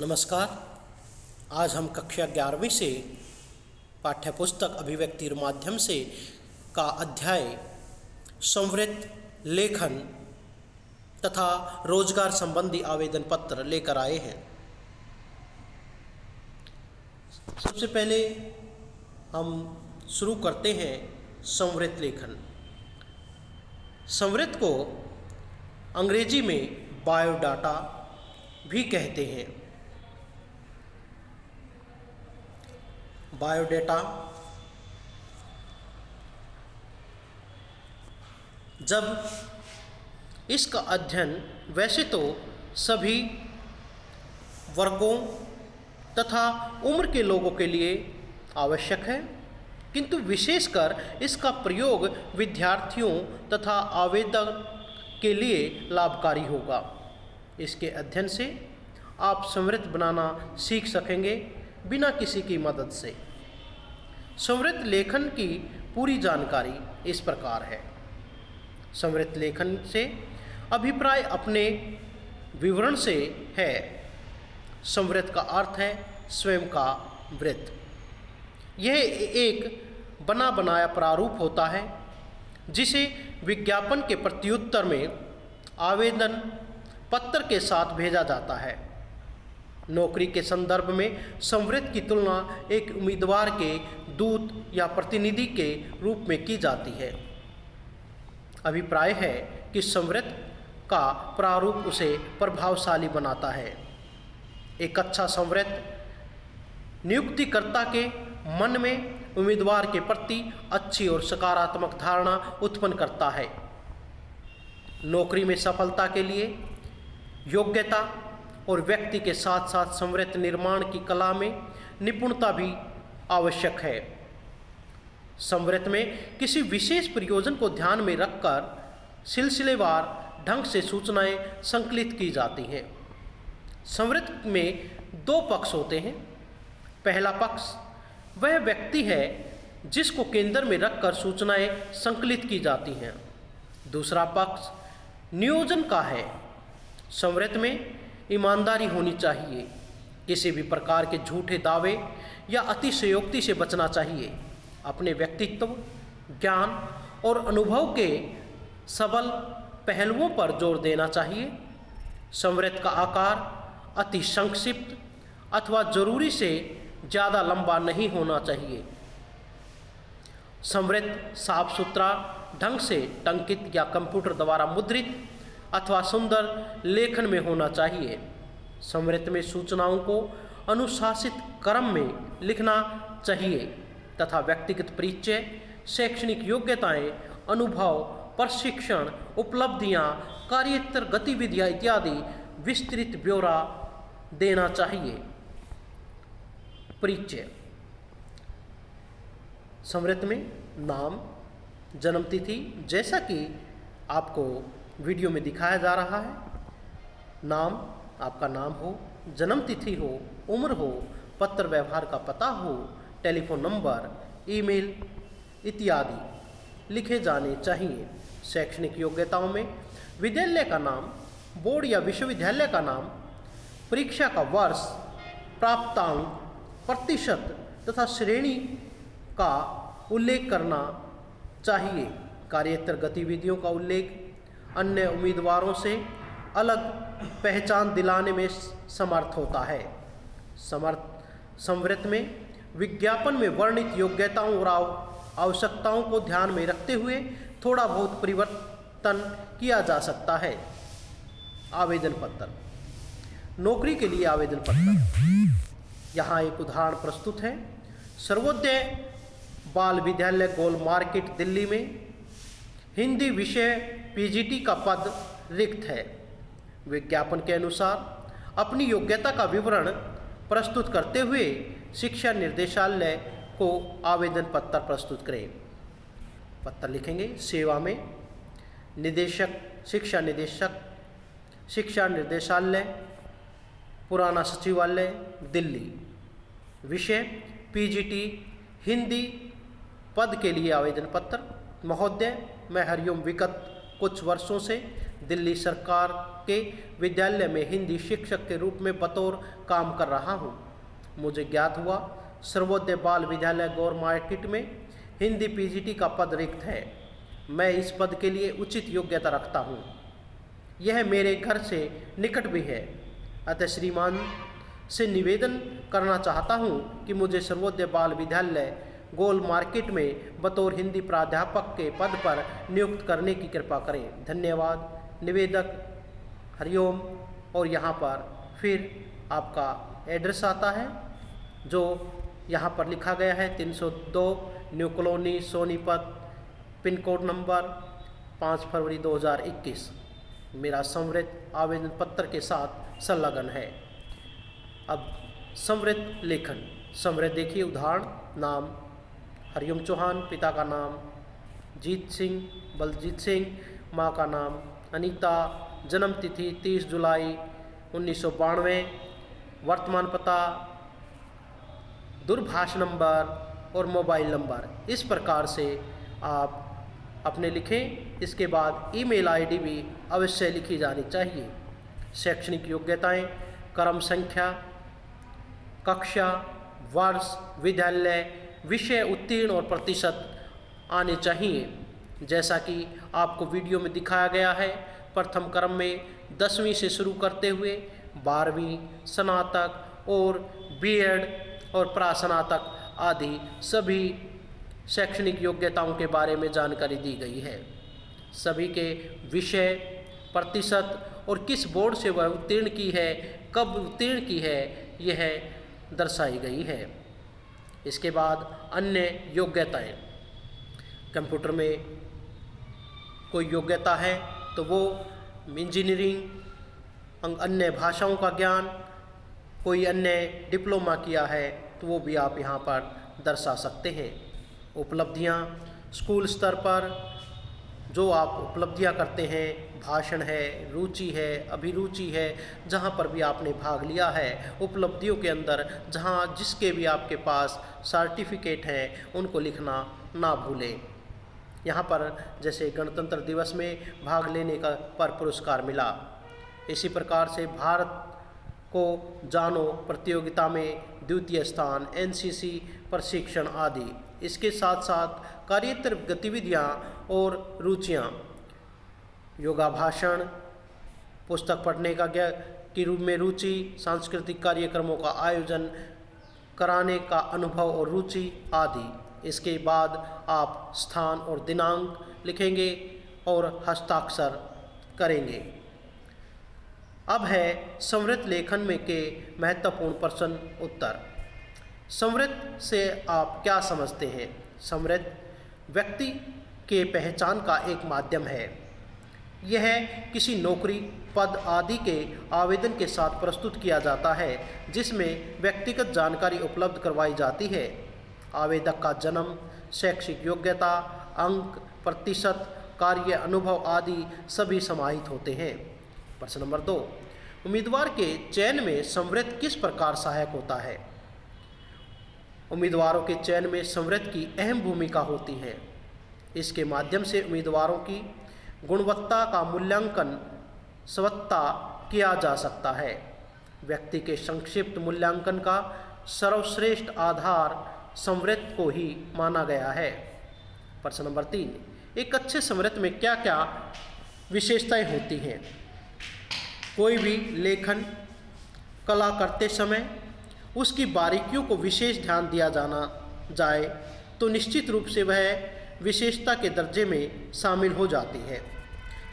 नमस्कार। आज हम कक्षा 11वीं से पाठ्यपुस्तक अभिव्यक्ति माध्यम से का अध्याय संवृत्त लेखन तथा रोजगार संबंधी आवेदन पत्र लेकर आए हैं। सबसे पहले हम शुरू करते हैं संवृत्त लेखन। संवृत्त को अंग्रेजी में बायोडाटा भी कहते हैं। बायोडाटा जब इसका अध्ययन वैसे तो सभी वर्गों तथा उम्र के लोगों के लिए आवश्यक है, किंतु विशेषकर इसका प्रयोग विद्यार्थियों तथा आवेदक के लिए लाभकारी होगा। इसके अध्ययन से आप संवृत्त बनाना सीख सकेंगे बिना किसी की मदद से। संवृत्त लेखन की पूरी जानकारी इस प्रकार है। संवृत्त लेखन से अभिप्राय अपने विवरण से है। संवृत्त का अर्थ है स्वयं का वृत्त। यह एक बना बनाया प्रारूप होता है जिसे विज्ञापन के प्रत्युत्तर में आवेदन पत्र के साथ भेजा जाता है। नौकरी के संदर्भ में संवृत्त की तुलना एक उम्मीदवार के दूत या प्रतिनिधि के रूप में की जाती है। अभिप्राय है कि संवृत्त का प्रारूप उसे प्रभावशाली बनाता है। एक अच्छा संवृत्त नियुक्तिकर्ता के मन में उम्मीदवार के प्रति अच्छी और सकारात्मक धारणा उत्पन्न करता है। नौकरी में सफलता के लिए योग्यता और व्यक्ति के साथ साथ संवृत्त निर्माण की कला में निपुणता भी आवश्यक है। संवृत्त में किसी विशेष प्रयोजन को ध्यान में रखकर सिलसिलेवार ढंग से सूचनाएं संकलित की जाती हैं। संवृत्त में दो पक्ष होते हैं। पहला पक्ष वह व्यक्ति है जिसको केंद्र में रखकर सूचनाएं संकलित की जाती हैं। दूसरा पक्ष नियोजन का है। संवृत्त में ईमानदारी होनी चाहिए। किसी भी प्रकार के झूठे दावे या अतिशयोक्ति से बचना चाहिए। अपने व्यक्तित्व, ज्ञान और अनुभव के सबल पहलुओं पर जोर देना चाहिए। संवृत्त का आकार अति संक्षिप्त अथवा जरूरी से ज़्यादा लंबा नहीं होना चाहिए। संवृत्त साफ सुथरा ढंग से टंकित या कंप्यूटर द्वारा मुद्रित अथवा सुंदर लेखन में होना चाहिए। संवृत्त में सूचनाओं को अनुशासित क्रम में लिखना चाहिए तथा व्यक्तिगत परिचय, शैक्षणिक योग्यताएं, अनुभव, प्रशिक्षण, उपलब्धियां, कार्యేतर गतिविधियां इत्यादि विस्तृत ब्यौरा देना चाहिए। परिचय संवृत्त में नाम, जन्मतिथि जैसा कि आपको वीडियो में दिखाया जा रहा है। नाम आपका नाम हो, जन्मतिथि हो, उम्र हो, पत्र व्यवहार का पता हो, टेलीफोन नंबर, ईमेल इत्यादि लिखे जाने चाहिए। शैक्षणिक योग्यताओं में विद्यालय का नाम, बोर्ड या विश्वविद्यालय का नाम, परीक्षा का वर्ष, प्राप्तांक, प्रतिशत तथा श्रेणी का उल्लेख करना चाहिए। कार्యేतर गतिविधियों का उल्लेख अन्य उम्मीदवारों से अलग पहचान दिलाने में समर्थ होता है। संवृत्त में विज्ञापन में वर्णित योग्यताओं और आवश्यकताओं को ध्यान में रखते हुए थोड़ा बहुत परिवर्तन किया जा सकता है। आवेदन पत्र, नौकरी के लिए आवेदन पत्र। यहाँ एक उदाहरण प्रस्तुत है। सर्वोदय बाल विद्यालय गोल मार्केट दिल्ली में हिंदी विषय पीजीटी का पद रिक्त है। विज्ञापन के अनुसार अपनी योग्यता का विवरण प्रस्तुत करते हुए शिक्षा निर्देशालय को आवेदन पत्र प्रस्तुत करें। पत्र लिखेंगे। सेवा में निदेशक, शिक्षा निदेशक, शिक्षा निर्देशालय, पुराना सचिवालय, दिल्ली। विषय पीजीटी हिंदी पद के लिए आवेदन पत्र। महोदय, मैं हरिओम विगत कुछ वर्षों से दिल्ली सरकार के विद्यालय में हिंदी शिक्षक के रूप में बतौर काम कर रहा हूँ। मुझे ज्ञात हुआ सर्वोदय बाल विद्यालय गौर मार्केट में हिंदी पीजीटी का पद रिक्त है। मैं इस पद के लिए उचित योग्यता रखता हूँ। यह मेरे घर से निकट भी है, अतः श्रीमान से निवेदन करना चाहता हूँ कि मुझे सर्वोदय बाल विद्यालय गोल मार्केट में बतौर हिंदी प्राध्यापक के पद पर नियुक्त करने की कृपा करें। धन्यवाद। निवेदक हरिओम। और यहाँ पर फिर आपका एड्रेस आता है जो यहाँ पर लिखा गया है 302 new colony Sonipat, pin code number 5 फरवरी 2021। मेरा संवृत आवेदन पत्र के साथ संलग्न है। अब संवृत लेखन। संवृत देखिए, उदाहरण: नाम हरिओम चौहान, पिता का नाम जीत सिंह बलजीत सिंह, माँ का नाम अनीता, जन्म तिथि 30 जुलाई 1992, वर्तमान पता, दूरभाष नंबर और मोबाइल नंबर। इस प्रकार से आप अपने लिखें। इसके बाद ईमेल आईडी भी अवश्य लिखी जानी चाहिए। शैक्षणिक योग्यताएं: क्रम संख्या, कक्षा, वर्ष, विद्यालय, विषय उत्तीर्ण और प्रतिशत आने चाहिए। जैसा कि आपको वीडियो में दिखाया गया है, प्रथम क्रम में 10वीं से शुरू करते हुए 12वीं, स्नातक और बीएड और प्रास्नातक आदि सभी शैक्षणिक योग्यताओं के बारे में जानकारी दी गई है। सभी के विषय, प्रतिशत और किस बोर्ड से वह उत्तीर्ण की है, कब उत्तीर्ण की है, यह दर्शाई गई है। इसके बाद अन्य योग्यताएं: कंप्यूटर में कोई योग्यता है तो वो इंजीनियरिंग, अन्य भाषाओं का ज्ञान, कोई अन्य डिप्लोमा किया है तो वो भी आप यहाँ पर दर्शा सकते हैं। उपलब्धियाँ: स्कूल स्तर पर जो आप उपलब्धियाँ करते हैं, भाषण है, रुचि है, अभिरुचि है, जहाँ पर भी आपने भाग लिया है, उपलब्धियों के अंदर जहाँ जिसके भी आपके पास सर्टिफिकेट हैं उनको लिखना ना भूलें। यहाँ पर जैसे गणतंत्र दिवस में भाग लेने का पर पुरस्कार मिला। इसी प्रकार से भारत को जानो प्रतियोगिता में द्वितीय स्थान, एनसीसी प्रशिक्षण आदि। इसके साथ साथ कार्येतर गतिविधियाँ और रुचियाँ: योगाभाषण, पुस्तक पढ़ने के रूप में रुचि, सांस्कृतिक कार्यक्रमों का आयोजन कराने का अनुभव और रुचि आदि। इसके बाद आप स्थान और दिनांक लिखेंगे और हस्ताक्षर करेंगे। अब है संवृत लेखन में के महत्वपूर्ण प्रश्न उत्तर। संवृत से आप क्या समझते हैं? संवृत व्यक्ति के पहचान का एक माध्यम है। यह किसी नौकरी, पद आदि के आवेदन के साथ प्रस्तुत किया जाता है जिसमें व्यक्तिगत जानकारी उपलब्ध करवाई जाती है। आवेदक का जन्म, शैक्षिक योग्यता, अंक, प्रतिशत, कार्य अनुभव आदि सभी समाहित होते हैं। प्रश्न नंबर 2, उम्मीदवार के चयन में संवृत किस प्रकार सहायक होता है? उम्मीदवारों के चयन में संवृत की अहम भूमिका होती है। इसके माध्यम से उम्मीदवारों की गुणवत्ता का मूल्यांकन स्वतः किया जा सकता है। व्यक्ति के संक्षिप्त मूल्यांकन का सर्वश्रेष्ठ आधार संवृत को ही माना गया है। प्रश्न नंबर 3, एक अच्छे संवृत में क्या क्या विशेषताएं होती हैं? कोई भी लेखन कला करते समय उसकी बारीकियों को विशेष ध्यान दिया जाए तो निश्चित रूप से वह विशेषता के दर्जे में शामिल हो जाती है।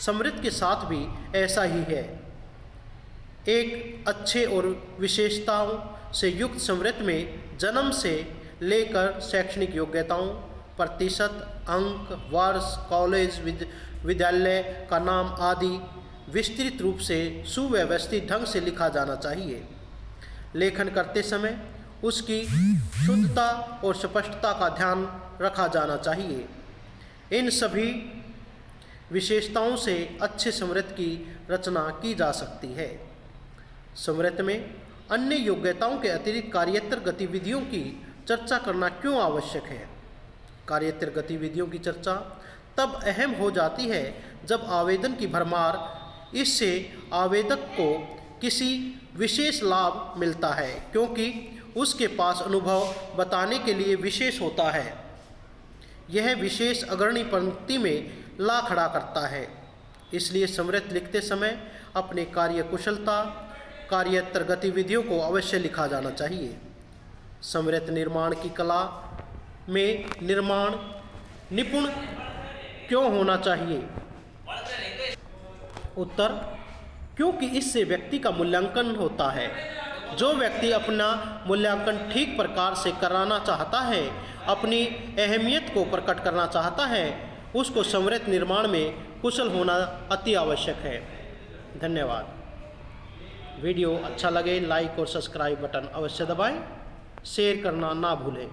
संवृत के साथ भी ऐसा ही है। एक अच्छे और विशेषताओं से युक्त संवृत में जन्म से लेकर शैक्षणिक योग्यताओं, प्रतिशत, अंक, वर्ष, कॉलेज, विद्यालय का नाम आदि विस्तृत रूप से सुव्यवस्थित ढंग से लिखा जाना चाहिए। लेखन करते समय उसकी शुद्धता और स्पष्टता का ध्यान रखा जाना चाहिए। इन सभी विशेषताओं से अच्छे संवृत की रचना की जा सकती है। संवृत में अन्य योग्यताओं के अतिरिक्त कार्येतर गतिविधियों की चर्चा करना क्यों आवश्यक है? कार्येतर गतिविधियों की चर्चा तब अहम हो जाती है जब आवेदन की भरमार इससे आवेदक को किसी विशेष लाभ मिलता है, क्योंकि उसके पास अनुभव बताने के लिए विशेष होता है। यह विशेष अग्रणी पंक्ति में ला खड़ा करता है। इसलिए समृद्ध लिखते समय अपने कार्य कुशलता, कार्यतर गतिविधियों को अवश्य लिखा जाना चाहिए। समृद्ध निर्माण की कला में निर्माण निपुण क्यों होना चाहिए? उत्तर, क्योंकि इससे व्यक्ति का मूल्यांकन होता है। जो व्यक्ति अपना मूल्यांकन ठीक प्रकार से कराना चाहता है, अपनी अहमियत को प्रकट करना चाहता है, उसको समृद्ध निर्माण में कुशल होना अति आवश्यक है। धन्यवाद। वीडियो अच्छा लगे लाइक और सब्सक्राइब बटन अवश्य दबाएं, शेयर करना ना भूलें।